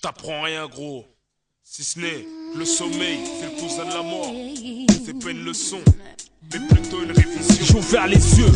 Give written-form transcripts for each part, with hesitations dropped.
t'apprends rien, gros. Si ce n'est que le sommeil, c'est le cousin de la mort. C'est pas une leçon, mais plutôt une révision. J'ai ouvert les yeux,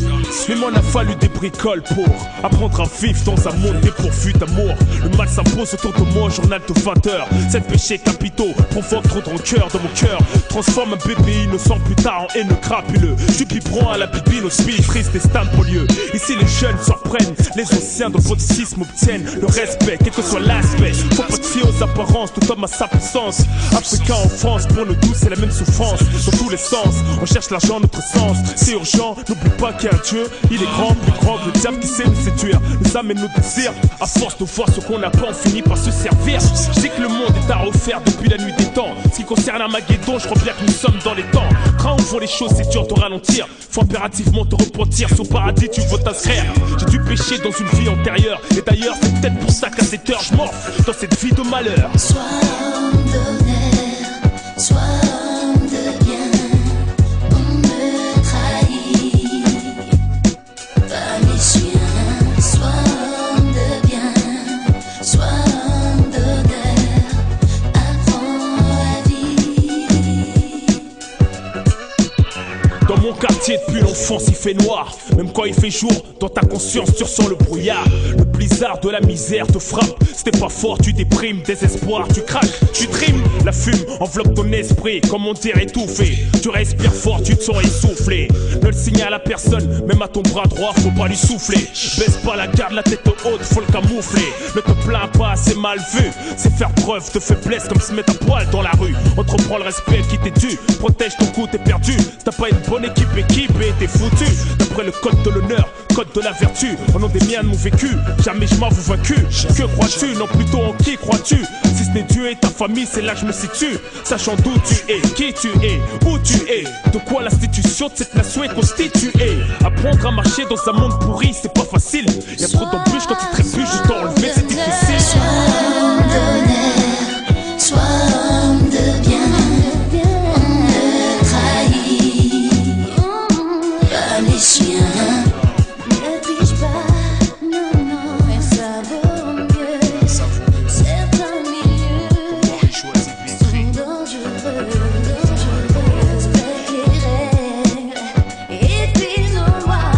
mais m'en a fallu des bricoles pour apprendre à vivre dans un monde dépourvu d'amour. Le mal s'impose autour de moi, journal de 20 heures. 7 péchés capitaux provoquent trop de rancœur dans mon cœur. Transforme un bébé innocent plus tard en haineux crapuleux. Je biberon à la bibine, au speed, triste destin pour lieu. Ici les jeunes surprennent, les anciens dans le bouddhisme obtiennent le respect, quel que soit l'aspect. Faut pas te fier aux apparences, tout homme a sa puissance. Africain en France, pour nous tous c'est la même souffrance. Dans tous les sens, on cherche l'argent, notre sens. C'est urgent, n'oublie pas qu'il y a un Dieu. Il est grand, plus grand que le diable qui sait nous séduire. Nous amène nos désirs. À force de voir ce qu'on n'a pas, on finit par se servir. Je sais que le monde est à refaire depuis la nuit des temps. Ce qui concerne Armageddon, je crois bien que nous sommes dans les temps. Quand on voit les choses, c'est dur de ralentir. Faut impérativement te repentir. Sur paradis, tu veux t'inscrire. J'ai dû pécher dans une vie antérieure. Et d'ailleurs, c'est peut-être pour ça qu'à cette heure, je morfe dans cette vie de malheur. Sois homme d'honneur, sois homme de bien. On me trahit, pas mes chiens. Sois homme de bien, sois homme d'honneur. Apprends la vie. Dans mon quartier depuis l'enfance il fait noir. Même quand il fait jour, dans ta conscience tu ressens le brouillard. Le blizzard de la misère te frappe. Si t'es pas fort tu déprimes, désespoir tu craques. Tu trimes, la fume enveloppe ton esprit. Comme on dirait étouffé. Tu respires fort, tu te sens essoufflé. Ne le signale à personne, même à ton bras droit faut pas lui souffler. Baisse pas la garde, la tête haute, faut le camoufler. Ne te plains pas, c'est mal vu. C'est faire preuve de faiblesse comme se mettre à poil dans la rue. Entreprends le respect qui t'est dû. Protège ton cou, t'es perdu. T'as pas une bonne équipe et t'es foutu. D'après le code de l'honneur, code de la vertu, au nom des miens de mon vécu, jamais je m'avoue vaincu. Que crois-tu, non plutôt en qui crois-tu? Si ce n'est Dieu et ta famille, c'est là que je me situe. Sachant d'où tu es, qui tu es, où tu es, de quoi l'institution de cette nation est constituée. Apprendre à marcher dans un monde pourri, c'est pas facile. Y'a trop d'embûches quand tu trébuches, juste t'enlever c'est difficile. Sois homme d'honneur, sois homme de bien. On me trahit, pas les chiens. Ne triche pas, non, non, mais ça vaut mieux. Certains milieux sont dangereux, respecte les règles et puis nos lois.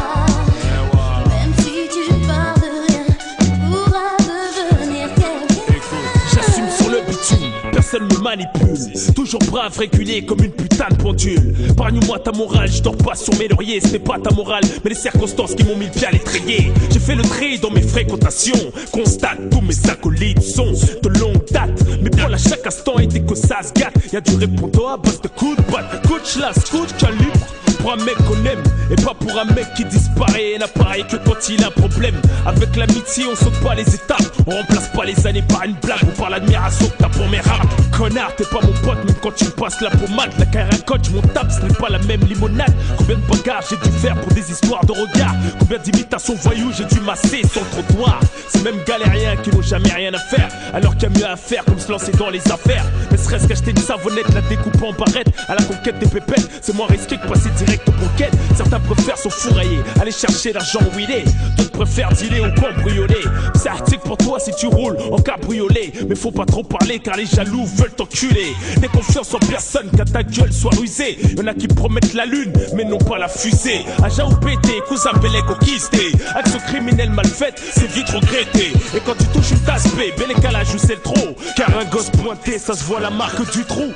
Même si tu pars de rien, tu pourras devenir quelqu'un. J'assume sur le bitume, personne me manipule. Toujours brave, régulé comme une putain de pendule. Épargne-moi ta morale, je dors pas sur mes lauriers. C'était pas ta morale, mais les circonstances qui m'ont mis le pied à l'étrier. J'ai fait le tri dans mes fréquentations. Constate, tous mes acolytes sont de longue date. Mais pour à chaque instant, et dès que ça se gâte, y'a du répondant à base de coups de batte. Coup de chlasse, coup de calibre. Pour un mec qu'on aime, et pas pour un mec qui disparaît et n'apparaît que quand il a un problème. Avec l'amitié on saute pas les étapes, on remplace pas les années par une blague ou par l'admiration que t'as pour mes raps. Connard, t'es pas mon pote même quand tu me passes la pommade. La carrière coach, mon tape, ce n'est pas la même limonade. Combien de bagarres j'ai dû faire pour des histoires de regard. Combien d'imitations voyous j'ai dû masser sur le trottoir. Ces mêmes galériens qui n'ont jamais rien à faire, alors qu'il y a mieux à faire comme se lancer dans les affaires. Ne serait-ce qu'acheter une savonnette, la découper en barrette à la conquête des pépettes, c'est moins risqué que passer direct au banquet. Certains préfèrent s'enfourailler, aller chercher l'argent où il est. D'autres préfèrent dealer ou cambrioler. C'est article pour toi si tu roules en cabriolet. Mais faut pas trop parler car les jaloux veulent t'enculer. N'aie confiance en personne qu'à ta gueule soit rusée. Y'en a qui promettent la lune mais non pas la fusée. Agent ou pété, cousin Bélec au quisté. Action criminelle mal faite, c'est vite regretté. Et quand tu touches une tasse B, Bélec à la joue c'est le trop. Car un gosse pointé, ça se voit la marque du trou.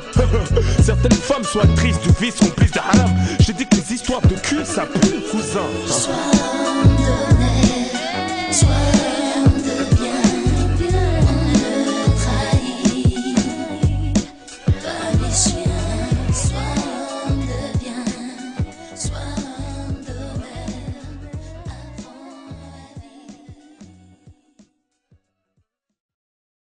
Certaines femmes sont actrices du vice remplies de haram. J'ai dit que les histoires de cul ça pue cousin.